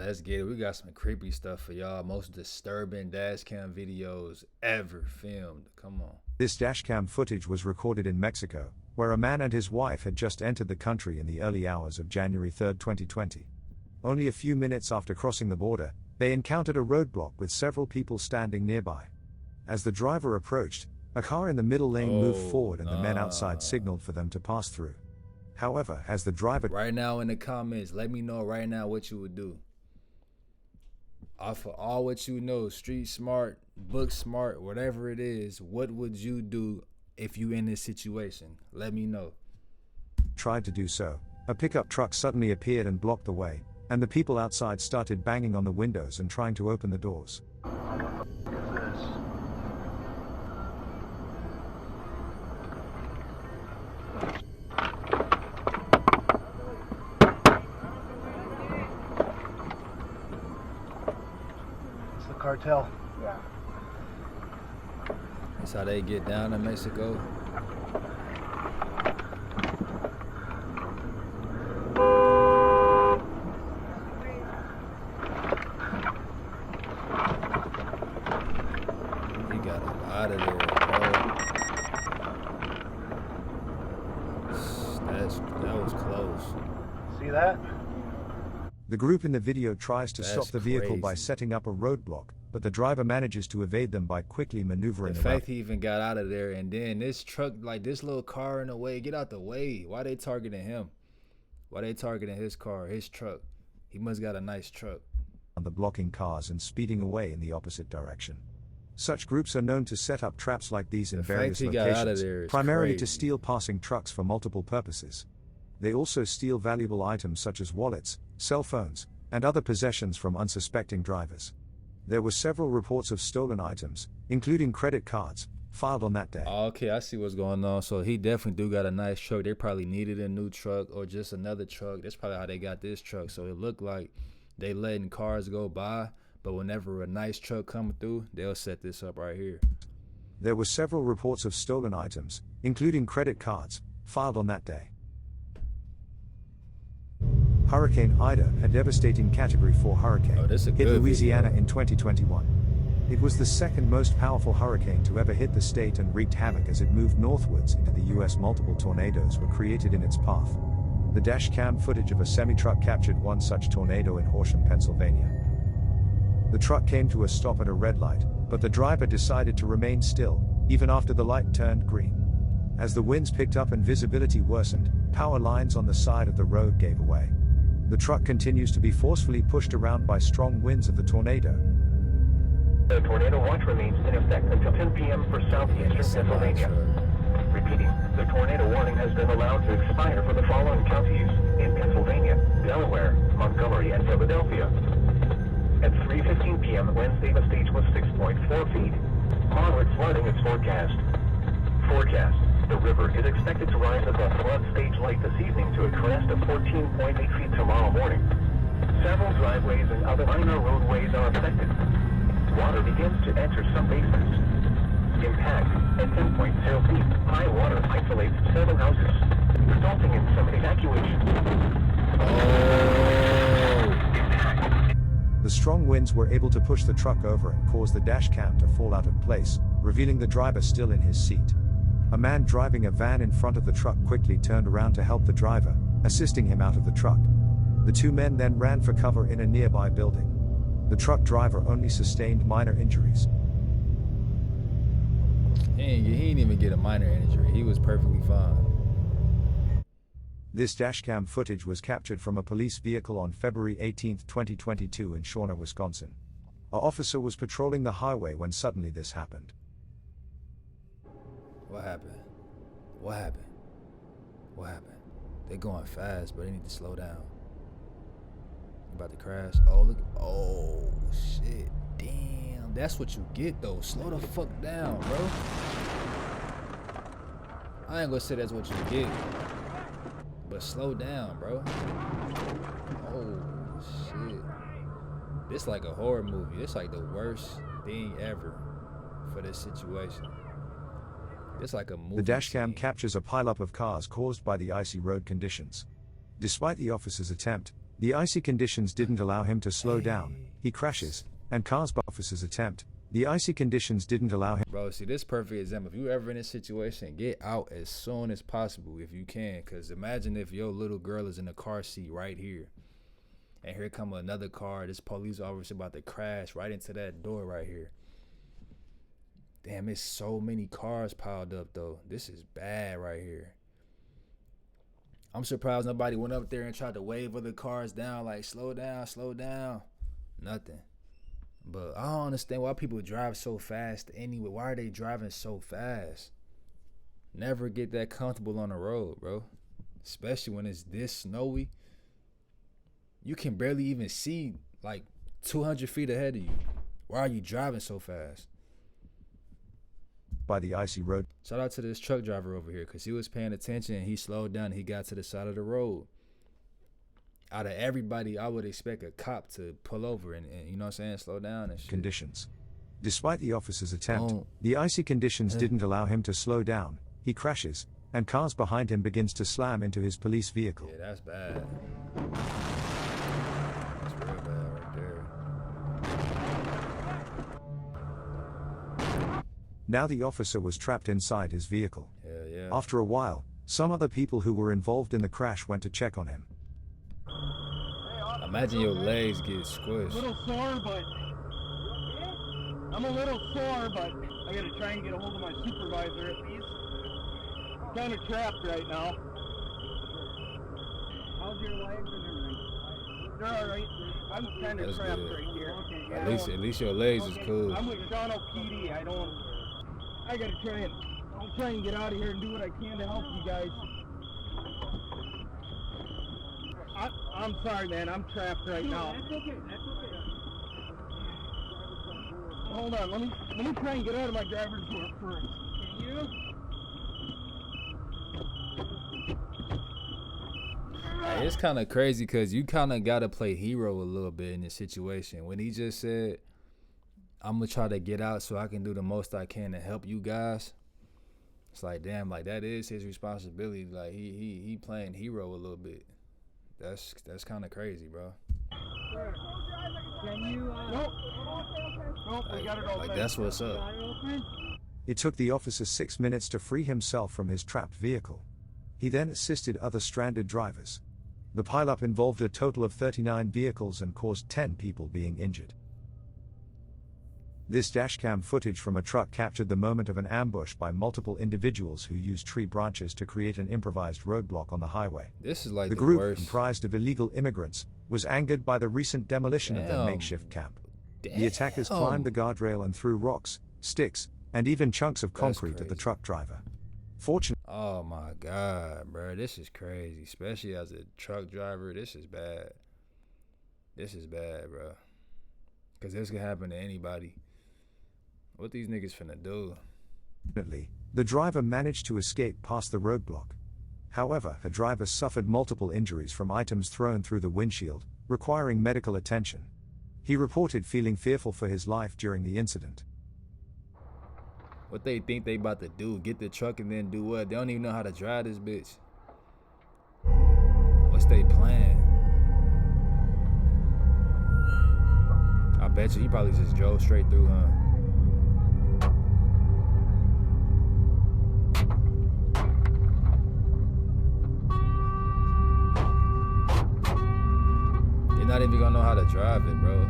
Let's get it. We got some creepy stuff for y'all. Most disturbing dash cam videos ever filmed. Come on. This dashcam footage was recorded in Mexico, where a man and his wife had just entered the country in the early hours of January 3, 2020. Only a few minutes after crossing the border, they encountered a roadblock with several people standing nearby. As the driver approached, a car in the middle lane moved forward and the men outside signaled for them to pass through. However, as the driver... Right now in the comments, let me know right now what you would do. Off of all what you know, street smart, book smart, whatever it is, what would you do if you in this situation? Let me know. Tried to do so, a pickup truck suddenly appeared and blocked the way, and the people outside started banging on the windows and trying to open the doors. Cartel. Yeah. That's how they get down in Mexico. He got him out of there, bro. That was close. See that? The group in the video tries to stop the vehicle by crazy. setting up a roadblock, but the driver manages to evade them by quickly maneuvering The around. fact he even got out of there, and then this truck, like this little car in the way, get out the way. Why they targeting him? Why they targeting his car, his truck? He must got a nice truck. The blocking cars and speeding away in the opposite direction. Such groups are known to set up traps like these in The fact various he got out of locations, there is primarily to crazy. steal passing trucks for multiple purposes. They also steal valuable items such as wallets, cell phones, and other possessions from unsuspecting drivers. There were several reports of stolen items, including credit cards, filed on that day. Okay, I see what's going on. So he definitely do got a nice truck. They probably needed a new truck or just another truck. That's probably how they got this truck. So it looked like they letting cars go by, but whenever a nice truck coming through, they'll set this up right here. There were several reports of stolen items, including credit cards, filed on that day. Hurricane Ida, a devastating Category 4 hurricane, this a hit good Louisiana video. in 2021. It was the second most powerful hurricane to ever hit the state and wreaked havoc as it moved northwards into the U.S. Multiple tornadoes were created in its path. The dash cam footage of a semi-truck captured one such tornado in Horsham, Pennsylvania. The truck came to a stop at a red light, but the driver decided to remain still, even after the light turned green. As the winds picked up and visibility worsened, power lines on the side of the road gave away. The truck continues to be forcefully pushed around by strong winds of the tornado. The tornado watch remains in effect until 10 p.m. for southeastern Pennsylvania. Repeating, the tornado warning has been allowed to expire for the following counties in Pennsylvania, Delaware, Montgomery, and Philadelphia. At 3:15 p.m. Wednesday, the stage was 6.4 feet. Moderate flooding is forecast. The river is expected to rise above flood stage light this evening to a crest of 14.8 feet tomorrow morning. Several driveways and other minor roadways are affected. Water begins to enter some basements. Impact at 10.0 feet. High water isolates several houses, resulting in some evacuation. The strong winds were able to push the truck over and cause the dash cam to fall out of place, revealing the driver still in his seat. A man driving a van in front of the truck quickly turned around to help the driver, assisting him out of the truck. The two men then ran for cover in a nearby building. The truck driver only sustained minor injuries. He didn't even get a minor injury. He was perfectly fine. This dashcam footage was captured from a police vehicle on February 18, 2022 in Shawnee, Wisconsin. An officer was patrolling the highway when suddenly this happened. What happened? What happened? What happened? They're going fast, but they need to slow down. About to crash. Oh, look. Oh, shit. Damn. That's what you get, though. Slow the fuck down, bro. I ain't gonna say that's what you get. But slow down, bro. Oh, shit. This like a horror movie. It's like the worst thing ever for this situation. It's like a movie. The dashcam scene. captures a pileup of cars caused by the icy road conditions. Despite the officer's attempt, The icy conditions didn't allow him to slow down. He crashes, and cars by officers attempt. The icy conditions didn't allow him. Bro, see, this perfect example. If you ever in this situation, get out as soon as possible if you can. Because imagine if your little girl is in a car seat right here. And here come another car. This police officer about to crash right into that door right here. Damn, it's so many cars piled up, though. This is bad right here. I'm surprised nobody went up there and tried to wave other cars down, like, slow down, slow down. Nothing. But I don't understand why people drive so fast anyway. Why are they driving so fast? Never get that comfortable on the road, bro. Especially when it's this snowy. You can barely even see like 200 feet ahead of you. Why are you driving so fast? By the icy road. Shout out to this truck driver over here because he was paying attention and he slowed down and he got to the side of the road. Out of everybody, I would expect a cop to pull over and you know what I'm saying, slow down and shit. Conditions. Despite the officer's attempt, the icy conditions didn't allow him to slow down. He crashes, and cars behind him begins to slam into his police vehicle. Yeah, that's bad. That's real bad right there. Now the officer was trapped inside his vehicle. Yeah. After a while, some other people who were involved in the crash went to check on him. Imagine your legs get squished. A little sore, but I'm a little sore, but I gotta try and get a hold of my supervisor at least. I'm kind of trapped right now. How's your legs and everything? They're all right. I'm kind of trapped right here. Okay, At least your legs is cool. I'm with Shawano PD. I gotta try and get out of here and do what I can to help you guys. I'm sorry, man. I'm trapped right now. That's okay. Hold on. Let me try and get out of my driver's door first. Can you? Hey, it's kind of crazy because you kind of got to play hero a little bit in this situation. When he just said, I'm going to try to get out so I can do the most I can to help you guys. It's like, damn, like that is his responsibility. Like he playing hero a little bit. That's kind of crazy, bro. Can you? Nope. We got it all. Like that's what's up. It took the officer 6 minutes to free himself from his trapped vehicle. He then assisted other stranded drivers. The pileup involved a total of 39 vehicles and caused 10 people being injured. This dashcam footage from a truck captured the moment of an ambush by multiple individuals who used tree branches to create an improvised roadblock on the highway. This is like the group, comprised of illegal immigrants, was angered by the recent demolition of their makeshift camp. The attackers climbed the guardrail and threw rocks, sticks, and even chunks of concrete at the truck driver. Fortunately, oh my God, bro, this is crazy. Especially as a truck driver, this is bad. This is bad, bro. Because this could happen to anybody. What these niggas finna do? The driver managed to escape past the roadblock. However, the driver suffered multiple injuries from items thrown through the windshield, requiring medical attention. He reported feeling fearful for his life during the incident. What they think they about to do? Get the truck and then do what? They don't even know how to drive this bitch. What's they plan? I bet you he probably just drove straight through, huh? Not even gonna know how to drive it, bro.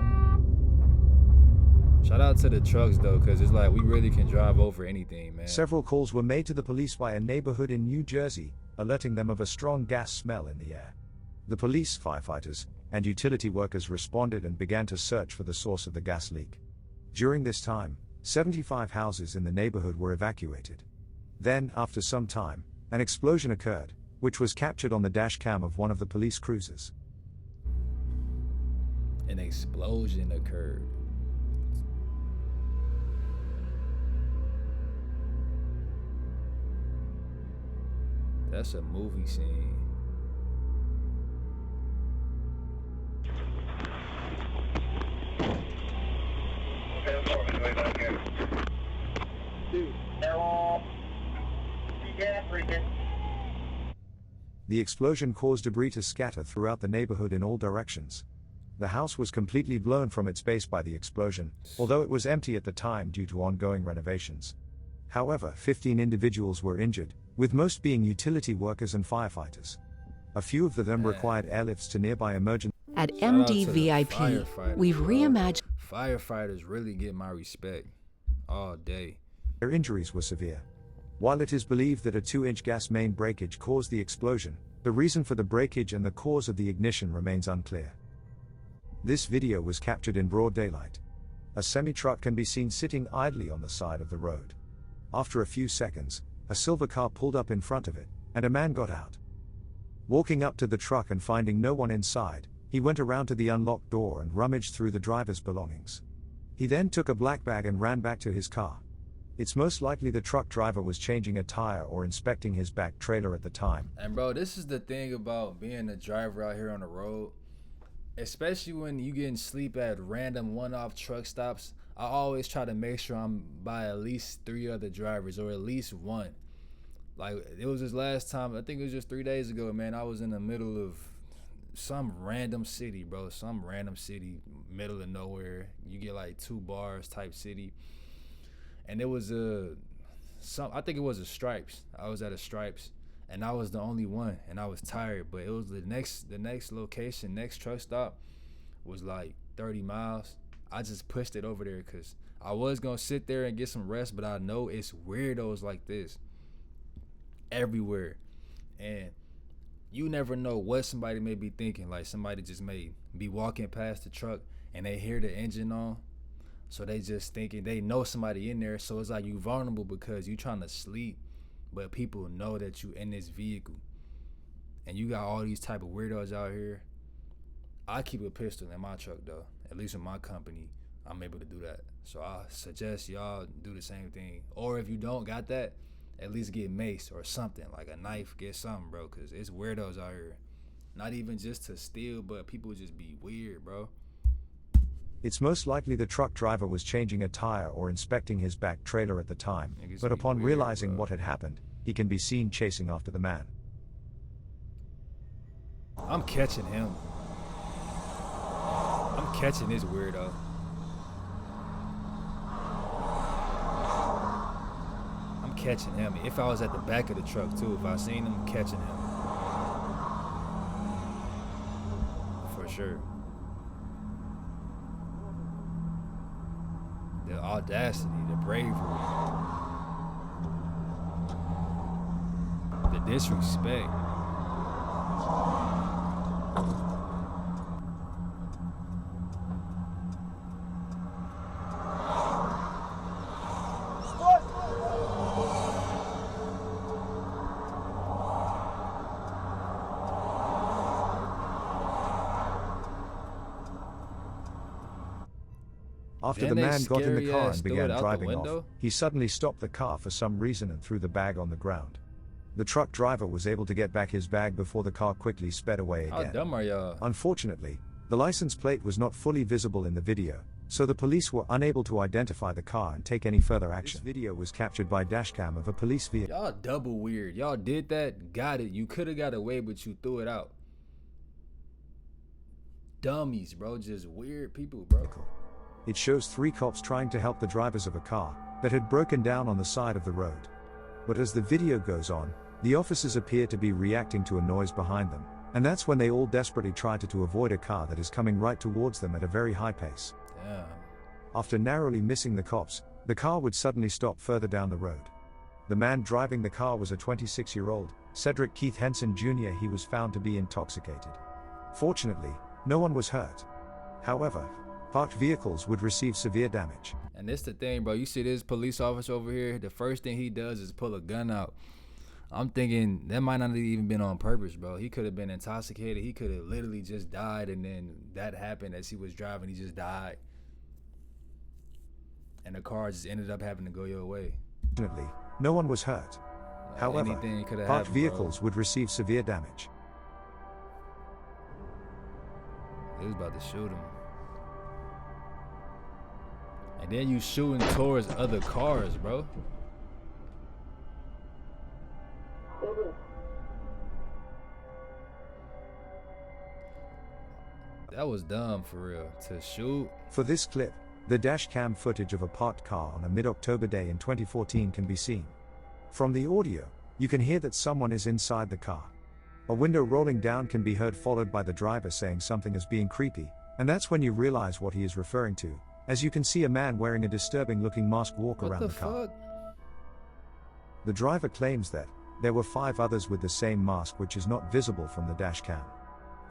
Shout out to the trucks though, cause it's like we really can drive over anything, man. Several calls were made to the police by a neighborhood in New Jersey, alerting them of a strong gas smell in the air. The police, firefighters, and utility workers responded and began to search for the source of the gas leak. During this time, 75 houses in the neighborhood were evacuated. Then, after some time, an explosion occurred, which was captured on the dash cam of one of the police cruisers. An explosion occurred. That's a movie scene. The explosion caused debris to scatter throughout the neighborhood in all directions. The house was completely blown from its base by the explosion, although it was empty at the time due to ongoing renovations. However, 15 individuals were injured, with most being utility workers and firefighters. A few of them required airlifts to nearby emergency. At Shout out to the MDVIP, firefighters, we've bro. reimagined. Firefighters really get my respect all day. Their injuries were severe. While it is believed that a 2-inch gas main breakage caused the explosion, the reason for the breakage and the cause of the ignition remains unclear. This video was captured in broad daylight. A semi-truck can be seen sitting idly on the side of the road. After a few seconds, a silver car pulled up in front of it, and a man got out. Walking up to the truck and finding no one inside, he went around to the unlocked door and rummaged through the driver's belongings. He then took a black bag and ran back to his car. It's most likely the truck driver was changing a tire or inspecting his back trailer at the time. And bro, this is the thing about being a driver out here on the road. Especially when you getting sleep at random one-off truck stops, I always try to make sure I'm by at least 3 other drivers or at least one. Like, it was this last time, I think it was just 3 days ago, man, I was in the middle of some random city, bro. Some random city, middle of nowhere. You get like 2 bars type city. And it was I think it was a Stripes. I was at a Stripes. And I was the only one, and I was tired. But it was the next location, next truck stop was like 30 miles. I just pushed it over there because I was gonna sit there and get some rest, but I know it's weirdos like this everywhere, and you never know what somebody may be thinking. Like, somebody just may be walking past the truck and they hear the engine on, so they just thinking they know somebody in there. So it's like you vulnerable because you trying to sleep, but people know that you in this vehicle, and you got all these type of weirdos out here. I keep a pistol in my truck though. At least with my company, I'm able to do that. So I suggest y'all do the same thing. Or if you don't got that, at least get mace or something, like a knife, get something, bro, because it's weirdos out here. Not even just to steal, but people just be weird, bro. It's most likely the truck driver was changing a tire or inspecting his back trailer at the time, Niggas but be upon weird, realizing bro. what had happened, he can be seen chasing after the man. I'm catching him. I'm catching this weirdo. I'm catching him. If I was at the back of the truck too, if I seen him, I'm catching him. For sure. The audacity, the bravery, the disrespect. After Then the they man got in the scary car ass and threw began it out the driving window? off, he suddenly stopped the car for some reason and threw the bag on the ground. The truck driver was able to get back his bag before the car quickly sped away How again. dumb are y'all? Unfortunately, the license plate was not fully visible in the video, so the police were unable to identify the car and take any further action. This video was captured by dashcam of a police vehicle. Y'all double weird. Y'all did that, got it. You could have got away, but you threw it out. Dummies, bro. Just weird people, bro. It shows 3 cops trying to help the drivers of a car that had broken down on the side of the road. But as the video goes on, the officers appear to be reacting to a noise behind them, and that's when they all desperately try to avoid a car that is coming right towards them at a very high pace. Damn. After narrowly missing the cops, the car would suddenly stop further down the road. The man driving the car was a 26-year-old, Cedric Keith Henson Jr. He was found to be intoxicated. Fortunately, no one was hurt. However, parked vehicles would receive severe damage. And this the thing, bro. You see this police officer over here, the first thing he does is pull a gun out. I'm thinking that might not have even been on purpose, bro. He could have been intoxicated. He could have literally just died, and then that happened as he was driving. He just died. And the car just ended up having to go your way. Fortunately, no one was hurt. However, anything could have parked happened, vehicles would receive severe damage. They was about to shoot him. And then you shooting towards other cars, bro. Cedric, was dumb for real. To shoot. For this clip, the dash cam footage of a parked car on a mid-October day in 2014 can be seen. From the audio, you can hear that someone is inside the car. A window rolling down can be heard, followed by the driver saying something as being creepy, and that's when you realize what he is referring to, as you can see a man wearing a disturbing looking mask walk around the car. The driver claims that there were 5 others with the same mask, which is not visible from the dash cam.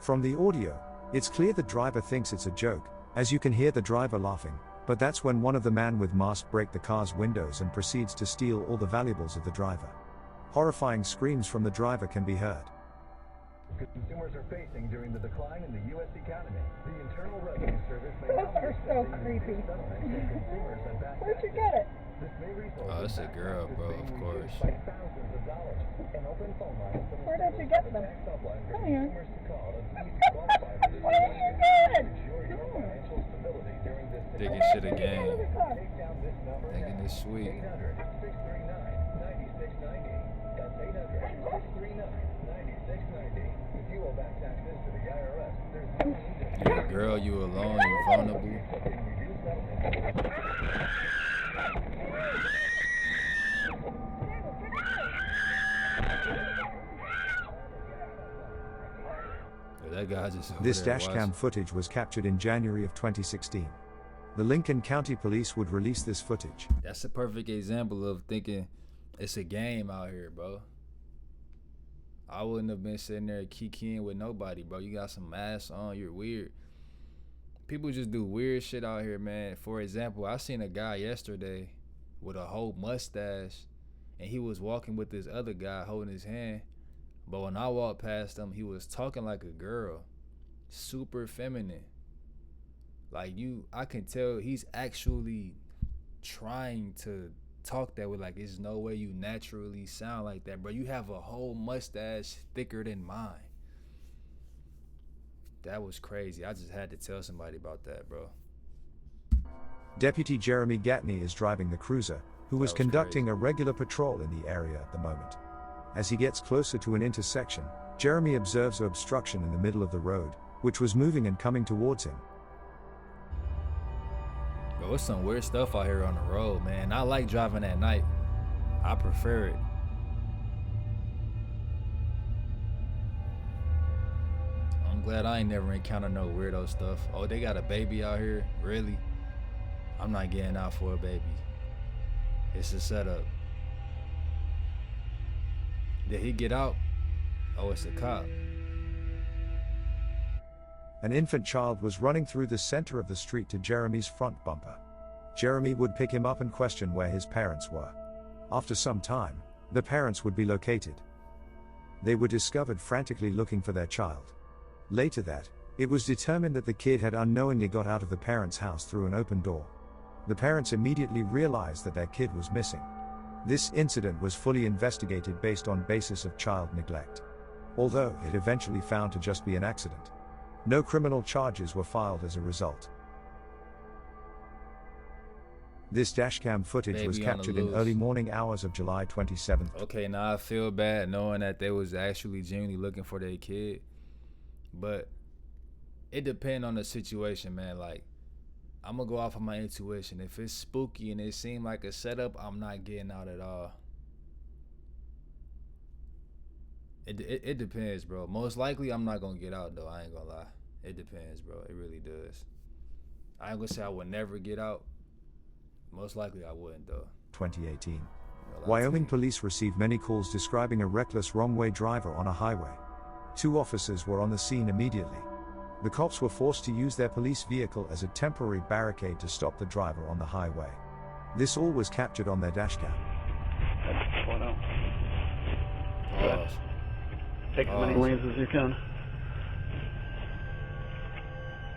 From the audio, it's clear the driver thinks it's a joke, as you can hear the driver laughing, but that's when one of the men with mask breaks the car's windows and proceeds to steal all the valuables of the driver. Horrifying screams from the driver can be heard. Consumers are facing during the decline in the U.S. economy. The Internal Revenue Service may Those are so creepy. Where'd you get it? Oh, it's a girl, bro, of course. Where did you get them? Come here. What are you doing? Digging shit again. Thinking it's sweet. You a girl, you alone, you vulnerable. That guy just This dashcam footage was captured in January of 2016. The Lincoln County Police would release this footage. That's a perfect example of thinking it's a game out here, bro. I wouldn't have been sitting there kikiing with nobody, bro. You got some masks on, you're weird. People just do weird shit out here, man. For example, I seen a guy yesterday with a whole mustache, and he was walking with this other guy holding his hand. But when I walked past him, he was talking like a girl. Super feminine. Like I can tell he's actually trying to talk that way. Like, there's no way you naturally sound like that, bro. You have a whole mustache thicker than mine. That was crazy. I just had to tell somebody about that, bro. Deputy Jeremy Gatney is driving the cruiser, who was conducting a regular patrol in the area at the moment. As he gets closer to an intersection, Jeremy observes an obstruction in the middle of the road, which was moving and coming towards him. Bro, there's some weird stuff out here on the road, man. I like driving at night. I prefer it. I'm glad I ain't never encountered no weirdo stuff. Oh, they got a baby out here? Really? I'm not getting out for a baby. It's a setup. Did he get out? Oh, it's a cop. An infant child was running through the center of the street to Jeremy's front bumper. Jeremy would pick him up and question where his parents were. After some time, the parents would be located. They were discovered frantically looking for their child. Later it was determined that the kid had unknowingly got out of the parents' house through an open door. The parents immediately realized that their kid was missing. This incident was fully investigated based on basis of child neglect. Although it eventually found to just be an accident. No criminal charges were filed as a result. This dashcam footage was captured in early morning hours of July 27th. Okay, now I feel bad knowing that they was actually genuinely looking for their kid. But it depends on the situation, man. Like, I'm gonna go off of my intuition. If it's spooky and it seemed like a setup, I'm not getting out at all. It depends, bro. Most likely, I'm not gonna get out, though. I ain't gonna lie. It depends, bro. It really does. I ain't gonna say I would never get out. Most likely, I wouldn't, though. 2018. Wyoming police received many calls describing a reckless wrong-way driver on a highway. 2 officers were on the scene immediately. The cops were forced to use their police vehicle as a temporary barricade to stop the driver on the highway. This all was captured on their dashcam. Take as many lanes as you can.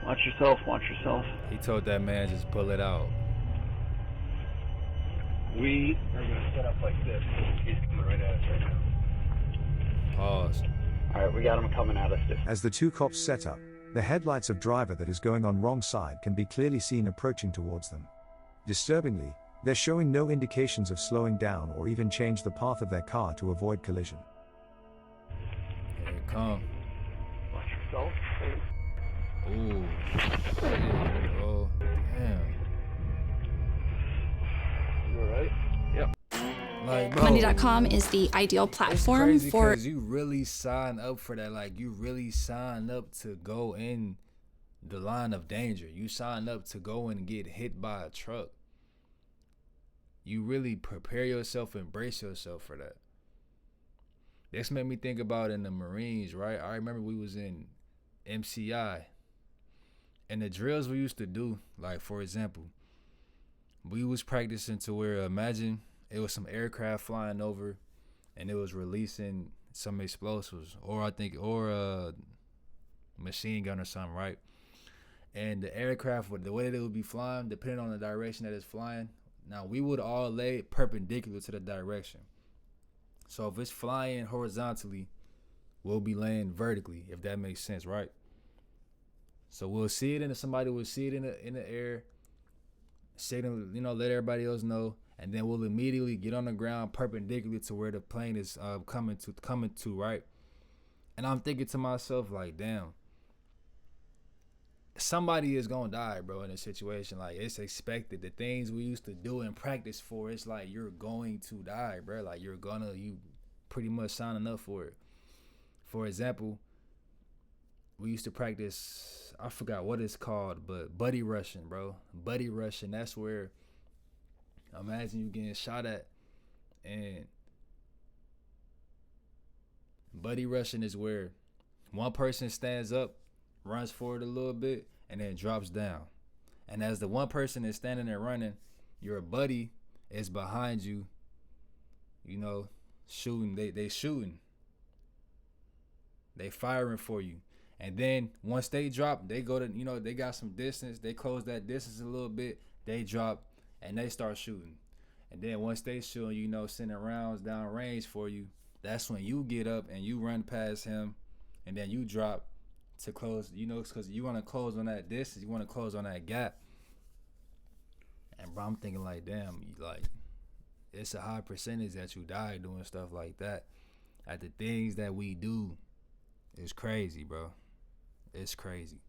Watch yourself, watch yourself. He told that man just pull it out. We are going to set up like this. He's coming right at us right now. Pause. Alright, we got him coming at us. As the 2 cops set up, the headlights of driver that is going on wrong side can be clearly seen approaching towards them. Disturbingly, they're showing no indications of slowing down or even change the path of their car to avoid collision. Here it come. Watch yourself. Ooh, shit, bro. Damn. You alright? Like, bro, Monday.com is the ideal it's platform crazy for. because you really sign up for that. Like, you really sign up to go in the line of danger. You sign up to go and get hit by a truck. You really prepare yourself, embrace yourself for that. This made me think about in the Marines, right? I remember we was in MCI, and the drills we used to do, like, for example, we was practicing to where, imagine it was some aircraft flying over and it was releasing some explosives, or a machine gun or something, right? And the aircraft, the way that it would be flying, depending on the direction that it's flying, now we would all lay perpendicular to the direction. So if it's flying horizontally, we'll be laying vertically, if that makes sense, right? So we'll see it, and somebody will see it in the air, say them, let everybody else know, and then we'll immediately get on the ground perpendicular to where the plane is coming to, right? And I'm thinking to myself, like, damn, somebody is gonna die, bro, in a situation. Like, it's expected. The things we used to do and practice for, it's like you're going to die, bro. Like, you pretty much signing up for it. For example, we used to practice, I forgot what it's called, but buddy rushing, bro. Buddy rushing, that's where, imagine you getting shot at, and buddy rushing is where one person stands up, runs forward a little bit, and then drops down. And as the one person is standing there running, your buddy is behind you, shooting. They shooting. They firing for you. And then once they drop, they go to, they got some distance. They close that distance a little bit. They drop and they start shooting. And then once they shooting, sending rounds down range for you, that's when you get up and you run past him, and then you drop to close, because you want to close on that distance. You want to close on that gap. And bro, I'm thinking like, damn, it's a high percentage that you die doing stuff like that. At the things that we do, it's crazy, bro. It's crazy.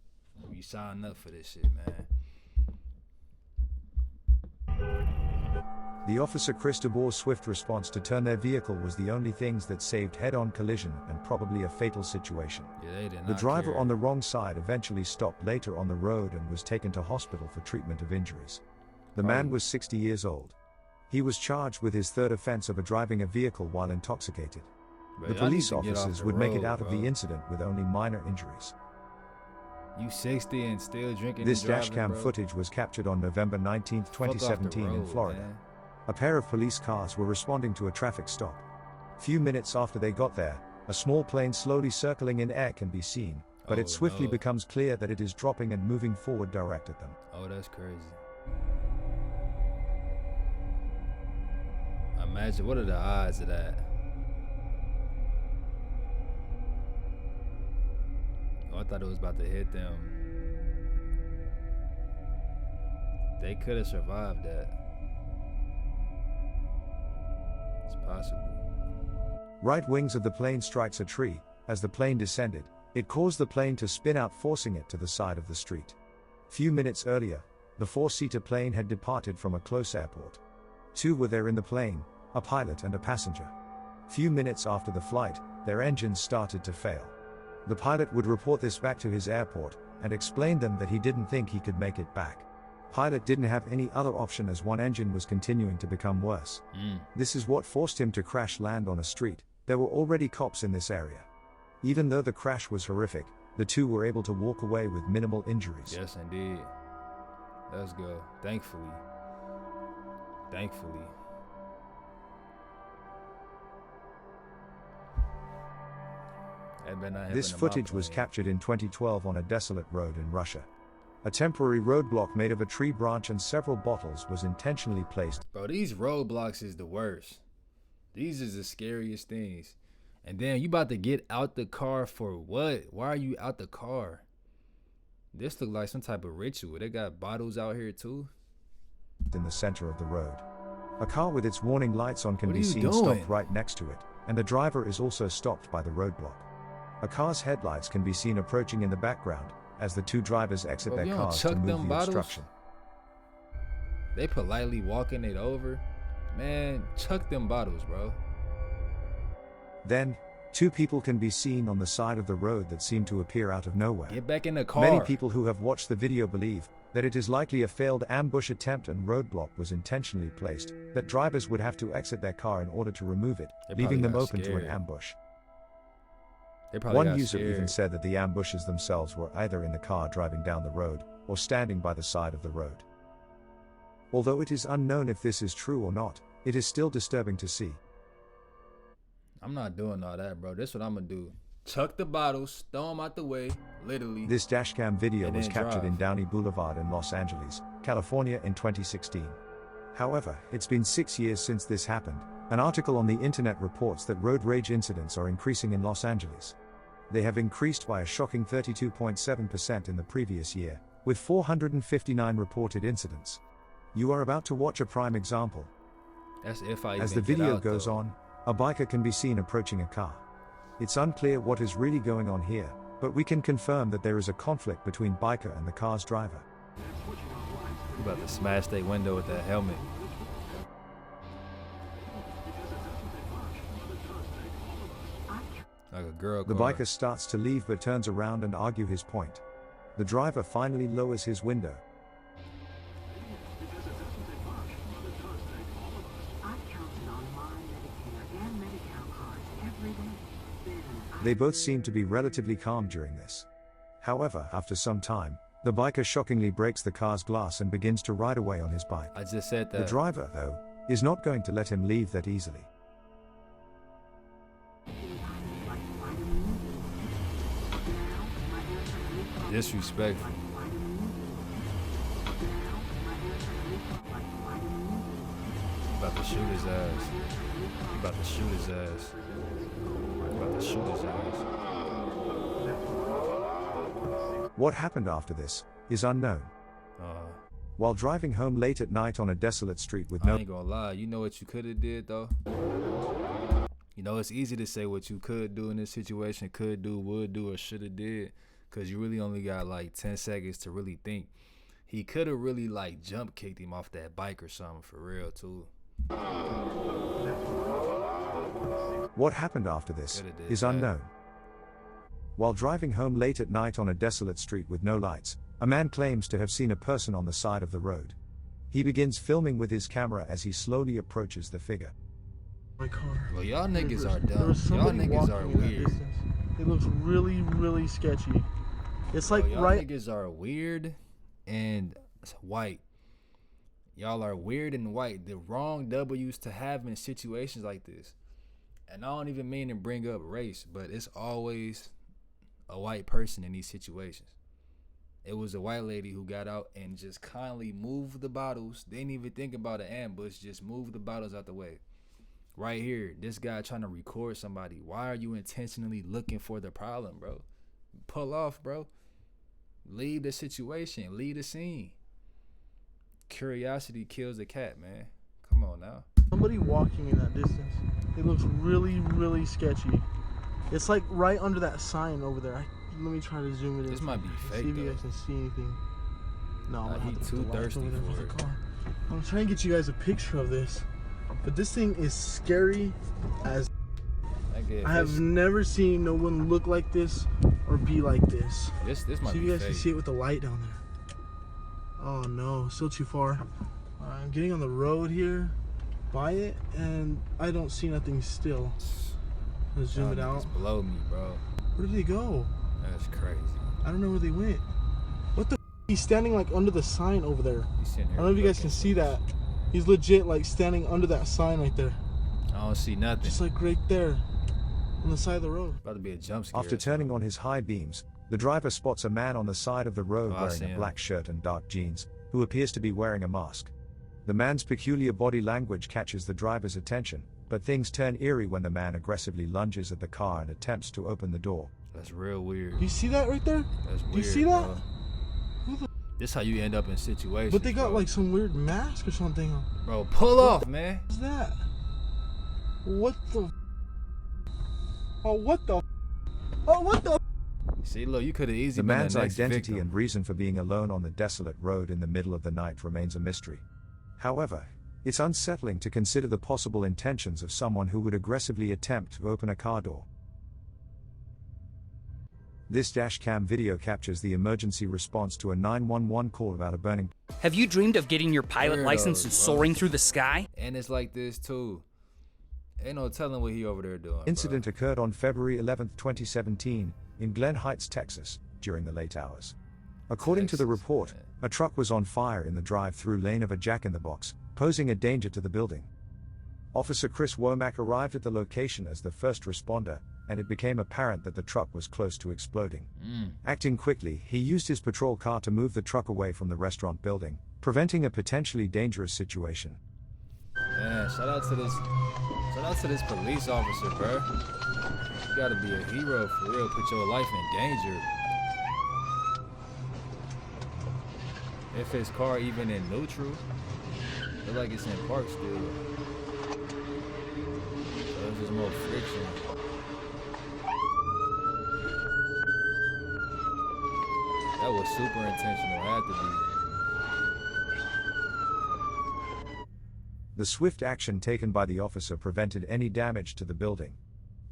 You sign up for this shit, man. The officer Chris DeBoer's swift response to turn their vehicle was the only things that saved head-on collision and probably a fatal situation. Yeah, they did not The driver care. on the wrong side eventually stopped later on the road and was taken to hospital for treatment of injuries. The man was 60 years old. He was charged with his third offense of driving a vehicle while intoxicated. Bro, The y'all need police to get off officers the would make it road, out of bro. the incident with only minor injuries. You 60 and still drinking This and driving, dashcam bro? footage was captured on November 19, Fuck off the 2017 in road, Florida. man. A pair of police cars were responding to a traffic stop. Few minutes after they got there, a small plane slowly circling in air can be seen, but Oh, it swiftly no. becomes clear that it is dropping and moving forward direct at them. Oh, that's crazy. Imagine, what are the odds of that? Oh, I thought it was about to hit them. They could have survived that. It's possible. Right wings of the plane strikes a tree. As the plane descended, it caused the plane to spin out, forcing it to the side of the street. Few minutes earlier, the four-seater plane had departed from a close airport. Two were there in the plane, a pilot and a passenger. Few minutes after the flight, their engines started to fail. The pilot would report this back to his airport and explain them that he didn't think he could make it back. Pilot didn't have any other option as one engine was continuing to become worse. This is what forced him to crash land on a street. There were already cops in this area. Even though the crash was horrific, the two were able to walk away with minimal injuries. Yes, indeed. Let's go. Thankfully. That better not happen This to my footage was plane. captured in 2012 on a desolate road in Russia. A temporary roadblock made of a tree branch and several bottles was intentionally placed. Bro, these roadblocks is the worst. These is the scariest things. And then you about to get out the car for what? Why are you out the car? This look like some type of ritual. They got bottles out here too. In the center of the road. A car with its warning lights on can What are be you seen doing? stopped right next to it, and the driver is also stopped by the roadblock. A car's headlights can be seen approaching in the background, as the two drivers exit Bro, their you don't cars to chuck move them the bottles? obstruction. They politely walking it over. Man, chuck them bottles, bro. Then, two people can be seen on the side of the road that seem to appear out of nowhere. Get back in the car. Many people who have watched the video believe that it is likely a failed ambush attempt and roadblock was intentionally placed, that drivers would have to exit their car in order to remove it, They leaving probably them got open to an scared. ambush. They probably One got user scared. even said that the ambushers themselves were either in the car driving down the road, or standing by the side of the road. Although it is unknown if this is true or not, it is still disturbing to see. I'm not doing all that, bro. This is what I'm gonna do. Chuck the bottles, throw them out the way, literally. This dashcam video And was then captured in drive. Downey Boulevard in Los Angeles, California in 2016. However, it's been 6 years since this happened. An article on the internet reports that road rage incidents are increasing in Los Angeles. They have increased by a shocking 32.7% in the previous year, with 459 reported incidents. You are about to watch a prime example. That's if I As even the get video out, goes though. on, a biker can be seen approaching a car. It's unclear what is really going on here, but we can confirm that there is a conflict between biker and the car's driver. You about to smash that window with that helmet. Like a girl The car. biker starts to leave but turns around and argue his point. The driver finally lowers his window. They both seem to be relatively calm during this. However, after some time, the biker shockingly breaks the car's glass and begins to ride away on his bike. I just said The that. driver, though, is not going to let him leave that easily. Disrespectful. About to shoot his ass. You about to shoot his ass. You about to shoot his ass. What happened after this is unknown. While driving home late at night on a desolate street with I no ain't gonna lie. You know what you could have did though? You know, it's easy to say what you could do in this situation, could do, would do, or should have did, because you really only got like 10 seconds to really think. He could have really like jump kicked him off that bike or something for real too. What happened after this Coulda did is that. unknown. While driving home late at night on a desolate street with no lights, a man claims to have seen a person on the side of the road. He begins filming with his camera as he slowly approaches the figure. My car. Well, y'all niggas are There dumb. was Y'all somebody niggas walking are in that weird. distance. It looks really, really sketchy. It's like Y'all right. niggas are weird and white. Y'all are weird and white. The wrong W's to have in situations like this. And I don't even mean to bring up race, but it's always a white person in these situations. It was a white lady who got out and just kindly moved the bottles. They didn't even think about an ambush, just moved the bottles out the way. Right here, this guy trying to record somebody. Why are you intentionally looking for the problem, bro? Pull off, bro. Leave the situation. Leave the scene. Curiosity kills the cat, man. Come on now. Somebody walking in that distance. It looks really, really sketchy. It's like right under that sign over there. Let me try to zoom it in. This might be fake, See if you though. guys can see anything. No, I'm Nah, gonna he have to put too the lights thirsty over there for the it. car. I'm trying to get you guys a picture of this, but this thing is scary as. I have never seen no one look like this or be like this. This might See if be you guys fake. can see it with the light down there. Oh no, still too far. I'm getting on the road here by it, and I don't see nothing still. Let's zoom it Y'all out. niggas blow me, bro. Where did they go? That's crazy. I don't know where they went. What the? He's standing like under the sign over there. He's sitting I here don't know if you guys looking. can see that. He's legit like standing under that sign right there. I don't see nothing. Just like right there on the side of the road. About to be a jump scare. After or turning something. on his high beams, the driver spots a man on the side of the road Oh, I wearing see a him. black shirt and dark jeans, who appears to be wearing a mask. The man's peculiar body language catches the driver's attention, but things turn eerie when the man aggressively lunges at the car and attempts to open the door. That's real weird. You see that right there? That's weird. You see that? Bro. Who the- This how you end up in situations. But they got bro. like some weird mask or something on. Bro, pull off, man. What's that? What the? Oh, what the? Oh, what the? See, look, you could have The easily been man's the next identity victim. and reason for being alone on the desolate road in the middle of the night remains a mystery. However, it's unsettling to consider the possible intentions of someone who would aggressively attempt to open a car door. This dashcam video captures the emergency response to a 911 call about a burning Have you dreamed of getting your pilot Weirdos, license and bro. soaring through the sky? And it's like this too. Ain't no telling what he over there doing. incident occurred on February 11, 2017, in Glen Heights, Texas, during the late hours. According to the Texas, report, man. a truck was on fire in the drive-through lane of a Jack-in-the-Box, posing a danger to the building. Officer Chris Womack arrived at the location as the first responder, and it became apparent that the truck was close to exploding. Acting quickly, he used his patrol car to move the truck away from the restaurant building, preventing a potentially dangerous situation. Man, shout out to this police officer, bro. You gotta be a hero for real. Put your life in danger. If his car even in neutral, feel like it's in park still. So there's just more friction. That was super intentional. Had to be. The swift action taken by the officer prevented any damage to the building.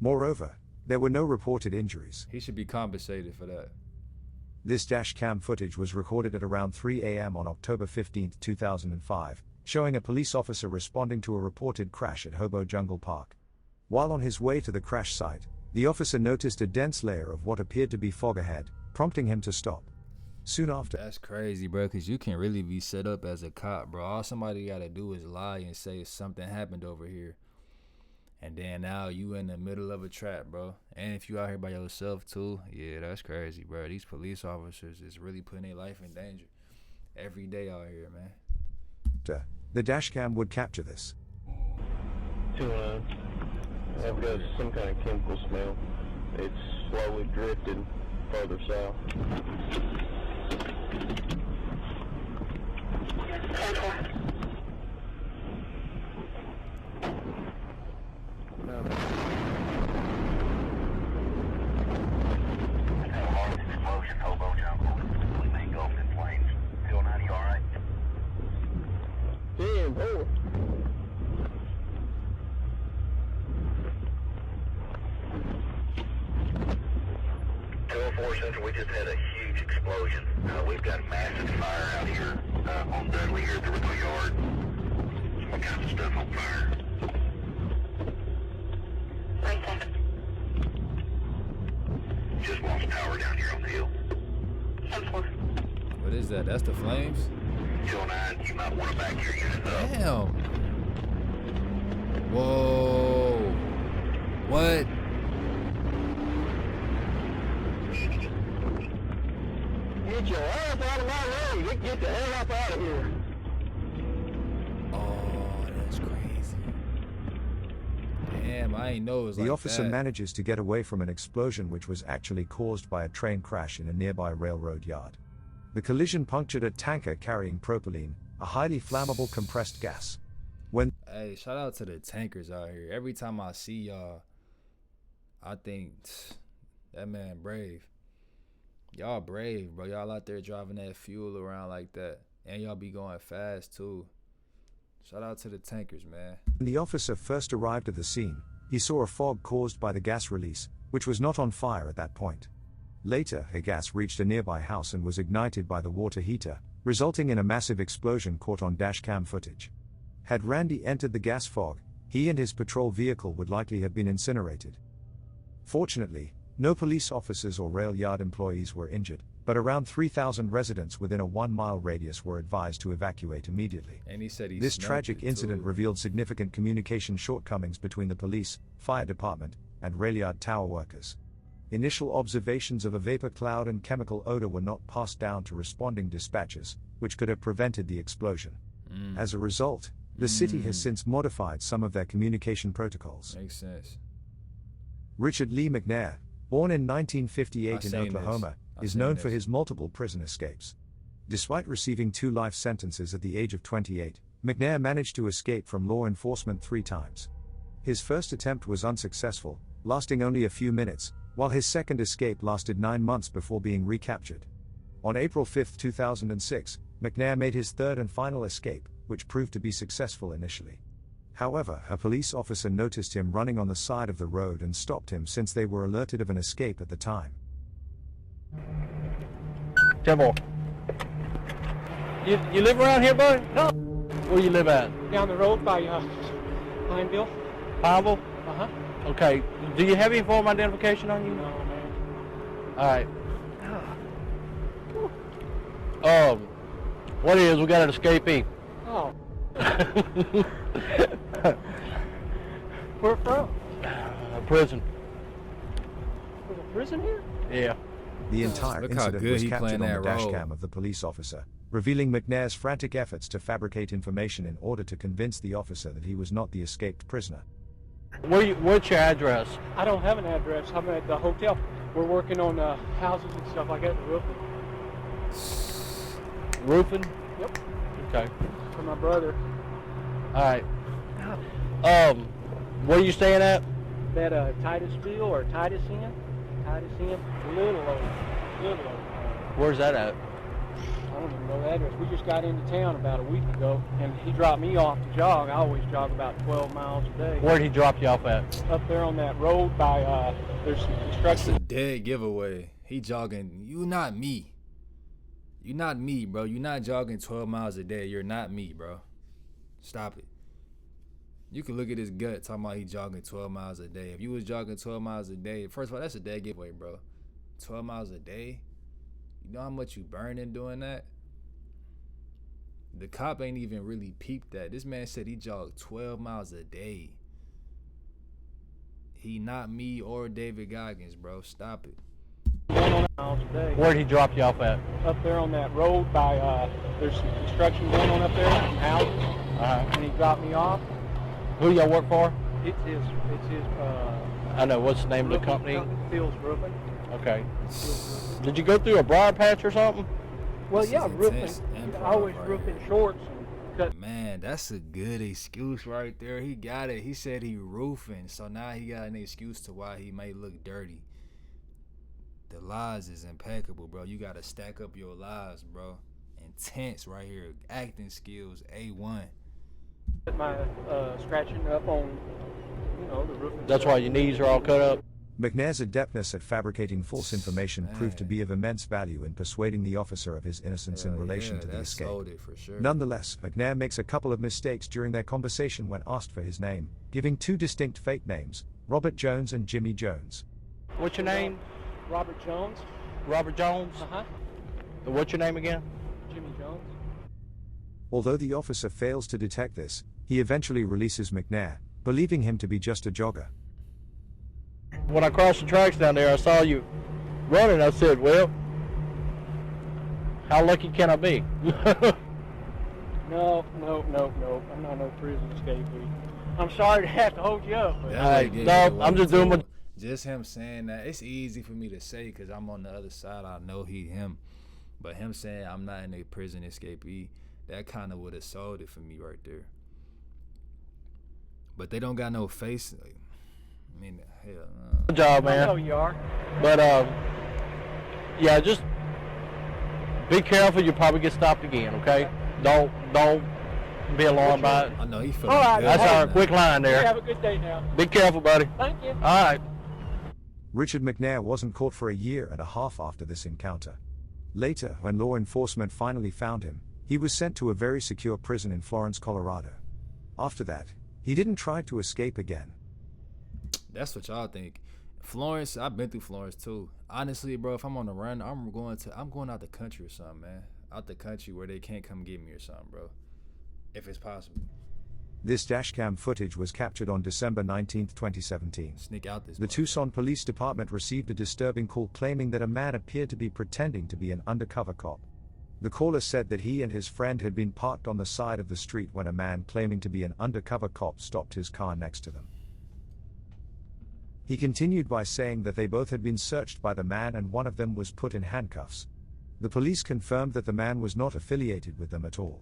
Moreover, there were no reported injuries. He should be compensated for that. This dashcam footage was recorded at around 3 a.m. on October 15, 2005, showing a police officer responding to a reported crash at Hobo Jungle Park. While on his way to the crash site, the officer noticed a dense layer of what appeared to be fog ahead, prompting him to stop. Soon after, That's crazy, bro, because you can really be set up as a cop, bro. All somebody got to do is lie and say something happened over here. And then now you in the middle of a trap, bro. And if you out here by yourself, too, yeah, that's crazy, bro. These police officers is really putting their life in danger every day out here, man. the dashcam would capture this. 209. I've got some kind of chemical smell. It's slowly drifted further south. Explosion, Hobo Jungle. We may engulfed in flames. 209, you alright? Damn, boy. Central, we just had a huge explosion. We've got massive fire out here on Dudley here at the Rico Yard. Some kind of stuff on fire. Right there. Just lost power down here on the hill. 10-4. What is that? That's the flames? 209, you might want to back your unit up. Damn. Whoa. What? Get your ass out of my road. Get the hell up out of here. Oh, that's crazy. Damn, I ain't know it was The like officer that. manages to get away from an explosion which was actually caused by a train crash in a nearby railroad yard. The collision punctured a tanker carrying propylene, a highly flammable compressed gas. When Hey, shout out to the tankers out here. Every time I see y'all, I think that man brave. Y'all brave, bro. Y'all out there driving that fuel around like that. And y'all be going fast too. Shout out to the tankers, man. the officer first arrived at the scene, he saw a fog caused by the gas release, which was not on fire at that point. Later, a gas reached a nearby house and was ignited by the water heater, resulting in a massive explosion caught on dashcam footage. Had Randy entered the gas fog, he and his patrol vehicle would likely have been incinerated. Fortunately, no police officers or rail yard employees were injured, but around 3,000 residents within a 1-mile radius were advised to evacuate immediately. And he said he This smelt tragic it, incident too. revealed significant communication shortcomings between the police, fire department, and rail yard tower workers. Initial observations of a vapor cloud and chemical odor were not passed down to responding dispatchers, which could have prevented the explosion. As a result, the city has since modified some of their communication protocols. Makes sense. Richard Lee McNair, born in 1958 in seen this. Oklahoma, I is seen known for this. his multiple prison escapes. Despite receiving 2 life sentences at the age of 28, McNair managed to escape from law enforcement 3 times. His first attempt was unsuccessful, lasting only a few minutes, while his second escape lasted 9 months before being recaptured. On April 5, 2006, McNair made his third and final escape, which proved to be successful initially. However, a police officer noticed him running on the side of the road and stopped him since they were alerted of an escape at the time. Timbo. You live around here, buddy? No. Where you live at? Down the road by Pineville. Pineville? Uh-huh. Okay. Do you have any form of identification on you? No, man. Alright. What it is, we got an escapee. Oh. Where from? Prison. There's a prison here? Yeah. The entire Look how incident good was he captured on playing the that dash role. cam of the police officer, revealing McNair's frantic efforts to fabricate information in order to convince the officer that he was not the escaped prisoner. What's your address? I don't have an address. I'm at the hotel. We're working on houses and stuff like that, the roofing. Roofing? Yep. Okay. For my brother. Alright. Where are you staying at? That Titusville or Titus Inn? Titus Inn? Little old. Where's that at? I don't even know the address. We just got into town about a week ago, and he dropped me off to jog. I always jog about 12 miles a day. Where'd he drop you off at? Up there on that road by, there's some That's construction. a dead giveaway. He jogging. You not me. You not me, bro. You not jogging 12 miles a day. You're not me, bro. Stop it. You can look at his gut talking about he jogging 12 miles a day. If you was jogging 12 miles a day, first of all, that's a dead giveaway, bro. 12 miles a day? You know how much you burning doing that? The cop ain't even really peeped that. This man said he jogged 12 miles a day. He not me or David Goggins, bro. Stop it. Miles a day. Where'd he drop you off at? Up there on that road by, there's some construction going on up there, some houses. And he dropped me off. Who y'all work for? It's his, I know. What's the name of the company? Phil's Roofing. Okay. Did you go through a briar patch or something? Well, This yeah, is roofing. intense improv I always right roof here. in shorts and cut. Man, that's a good excuse right there. He got it. He said he roofing, so now he got an excuse to why he may look dirty. The lies is impeccable, bro. You gotta stack up your lies, bro. Intense right here. Acting skills, A1. My scratching up on, the roof. That's why your knees are all cut up. McNair's adeptness at fabricating false information proved to be of immense value in persuading the officer of his innocence in Hell relation yeah, to the that escape. sold it for sure. Nonetheless, McNair makes a couple of mistakes during their conversation when asked for his name, giving two distinct fake names, Robert Jones and Jimmy Jones. What's your name? Robert Jones. Robert Jones? Uh-huh. What's your name again? Jimmy Jones. Although the officer fails to detect this, he eventually releases McNair, believing him to be just a jogger. When I crossed the tracks down there, I saw you running. I said, well, how lucky can I be? No. I'm not no prison escapee. I'm sorry to have to hold you up. But That way no, gave it I'm just away, doing too. Just him saying that, it's easy for me to say because I'm on the other side. I know him. But him saying I'm not in a prison escapee, that kind of would have sold it for me right there. But they don't got no face. Like, I mean, hell no. Good job, I know man. you are. But, yeah, just be careful. You'll probably get stopped again, okay? Don't be alarmed by it. I know he feeling All right, good. That's right our now. quick line You there. have a good day now. Be careful, buddy. Thank you. All right. Richard McNair wasn't caught for a year and a half after this encounter. Later, when law enforcement finally found him, he was sent to a very secure prison in Florence, Colorado. After that, he didn't try to escape again. That's what y'all think. Florence, I've been through Florence too. Honestly, bro, if I'm on the run, I'm going out the country or something, man. Out the country where they can't come get me or something, bro. If it's possible. This dashcam footage was captured on December 19, 2017. Sneak out this The motherfucker. Tucson Police Department received a disturbing call claiming that a man appeared to be pretending to be an undercover cop. The caller said that he and his friend had been parked on the side of the street when a man claiming to be an undercover cop stopped his car next to them. He continued by saying that they both had been searched by the man and one of them was put in handcuffs. The police confirmed that the man was not affiliated with them at all.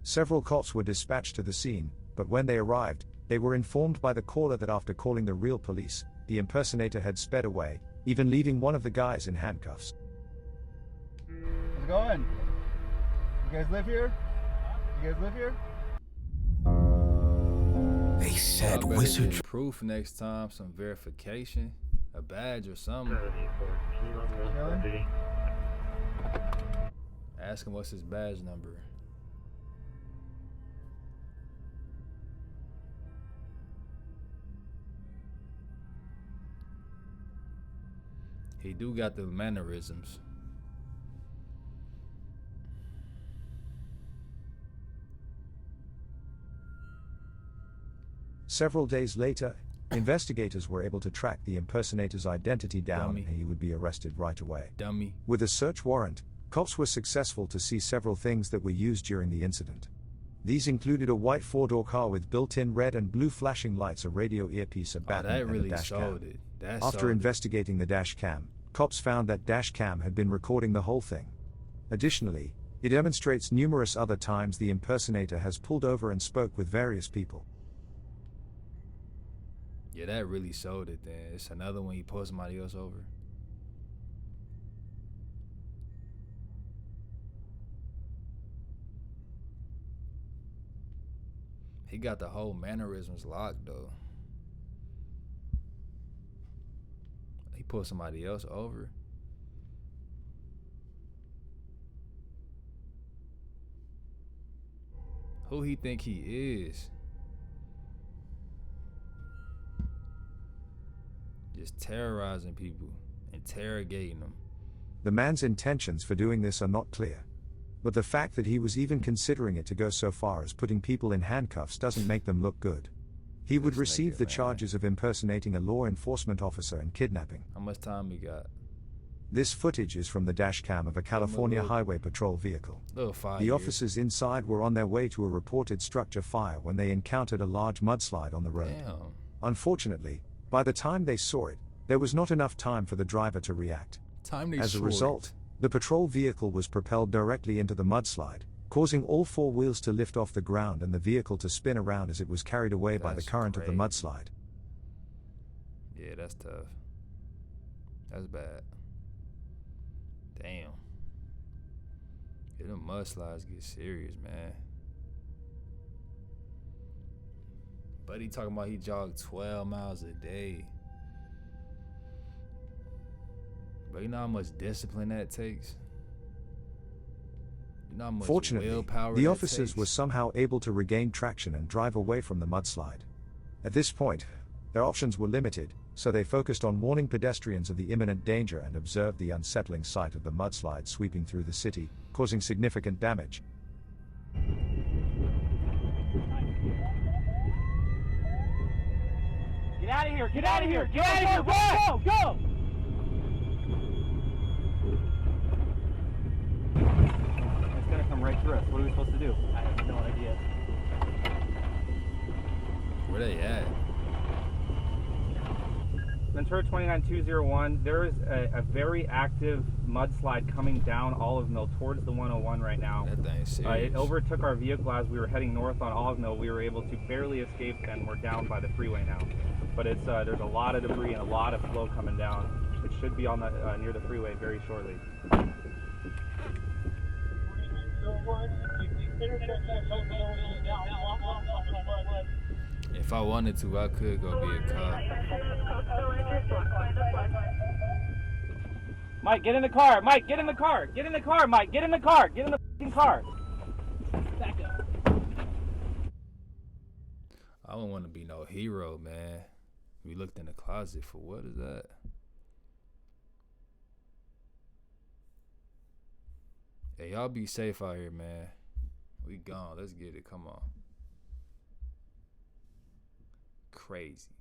Several cops were dispatched to the scene, but when they arrived, they were informed by the caller that after calling the real police, the impersonator had sped away, even leaving one of the guys in handcuffs. How's it going? You guys live here? You guys live here? They said wizard proof next time, some verification, a badge or something. Ask him what's his badge number. He do got the mannerisms. Several days later, investigators were able to track the impersonator's identity down, Dummy. and he would be arrested right away. Dummy. With a search warrant, cops were successful to see several things that were used during the incident. These included a white four-door car with built-in red and blue flashing lights, a radio earpiece, a baton, that and really a dash showed cam. it. That After showed it. investigating the dash cam, cops found that dash cam had been recording the whole thing. Additionally, it demonstrates numerous other times the impersonator has pulled over and spoke with various people. Yeah, that really showed it then. It's another one he pulled somebody else over. He got the whole mannerisms locked though. He pulled somebody else over. Who he think he is? Just terrorizing people, interrogating them. The man's intentions for doing this are not clear. But the fact that he was even considering it to go so far as putting people in handcuffs doesn't make them look good. He would This receive nigga, the man. charges of impersonating a law enforcement officer and kidnapping. How much time he got? This footage is from the dash cam of a California look. Highway Patrol vehicle. Little 5 The years. officers inside were on their way to a reported structure fire when they encountered a large mudslide on the road. Damn. Unfortunately, by the time they saw it, there was not enough time for the driver to react. Time they As a short. result, the patrol vehicle was propelled directly into the mudslide, causing all four wheels to lift off the ground and the vehicle to spin around as it was carried away by the That's current of the crazy. mudslide. Yeah, that's tough. That's bad. Damn. Yeah, them mudslides get serious, man. Buddy talking about he jogged 12 miles a day. But you know how much discipline that takes? You know how much Fortunately, willpower the that officers takes? were somehow able to regain traction and drive away from the mudslide. At this point, their options were limited, so they focused on warning pedestrians of the imminent danger and observed the unsettling sight of the mudslide sweeping through the city, causing significant damage. Get out of here! Get out of here! Get out of here! Go! Go! It's gonna come right through us. What are we supposed to do? I have no idea. Where they at? Ventura 29201, there is a very active mudslide coming down Olive Mill towards the 101 right now. That thing's serious. It overtook our vehicle as we were heading north on Olive Mill. We were able to barely escape and we're down by the freeway now. But it's there's a lot of debris and a lot of flow coming down. It should be on the near the freeway very shortly. If I wanted to, I could go be a cop. Mike, get in the car! Mike, get in the car! Get in the car, Mike! Get in the car! Get in the f***ing car! Back up. I don't want to be no hero, man. We looked in the closet for what is that? Hey, y'all be safe out here, man. We gone. Let's get it. Come on. Crazy.